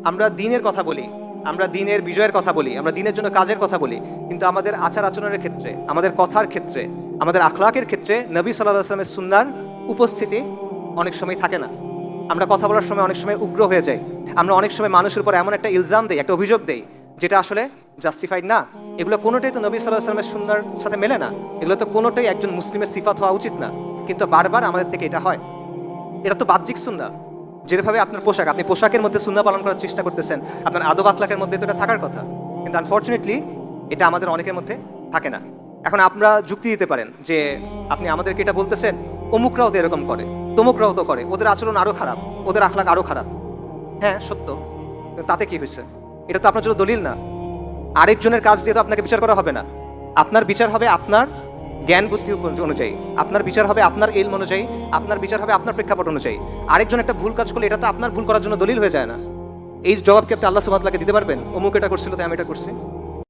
আমরা দিনের কথা বলি, আমরা দিনের বিজয়ের কথা বলি, আমরা দিনের জন্য কাজের কথা বলি, কিন্তু আমাদের আচার আচরণের ক্ষেত্রে, আমাদের কথার ক্ষেত্রে, আমাদের আখলাকের ক্ষেত্রে নবী সাল্লাল্লাহু আলাইহি ওয়াসাল্লামের সুন্নাহর উপস্থিতি অনেক সময় থাকে না। আমরা কথা বলার সময় অনেক সময় উগ্র হয়ে যাই। আমরা অনেক সময় মানুষের উপর এমন একটা ইলজাম দেই, একটা অভিযোগ দেই, যেটা আসলে জাস্টিফাইড না। এগুলো কোনোটাই তো নবী সাল্লাল্লাহু আলাইহি ওয়াসাল্লামের সুন্নাহর সাথে মেলে না। এগুলো তো কোনোটাই একজন মুসলিমের সিফাত হওয়া উচিত না, কিন্তু বারবার আমাদের থেকে এটা হয়। এটা তো বাহ্যিক সুন্নাহ। যেভাবে আপনার পোশাক, আপনি পোশাকের মধ্যে সুন্নাহ পালন করার চেষ্টা করতেছেন, আপনার আদব আখলাকের মধ্যে তো এটা থাকার কথা, কিন্তু আনফর্চুনেটলি এটা আমাদের অনেকের মধ্যে থাকে না। এখন আপনারা যুক্তি দিতে পারেন যে আপনি আমাদেরকে এটা বলতেছেন, অমুকরাও তো এরকম করে, তমুকরাও তো করে, ওদের আচরণ আরও খারাপ, ওদের আখলাক আরও খারাপ। হ্যাঁ সত্য, কিন্তু তাতে কি হয়েছে? এটা তো আপনার জন্য দলিল না। আরেকজনের কাজ দিয়ে তো আপনাকে বিচার করা হবে না। আপনার বিচার হবে আপনার জ্ঞান বুদ্ধি অনুযায়ী, আপনার বিচার হবে আপনার ইলম অনুযায়ী, আপনার বিচার হবে আপনার প্রেক্ষাপট অনুযায়ী। আরেকজন একটা ভুল কাজ করলে এটা তো আপনার ভুল করার জন্য দলিল হয়ে যায় না। এই জবাব কি আপনি আল্লাহ সুবহানাহু ওয়া তাআলাকে দিতে পারবেন? অমুক এটা করছিল তাই আমি এটা করছি?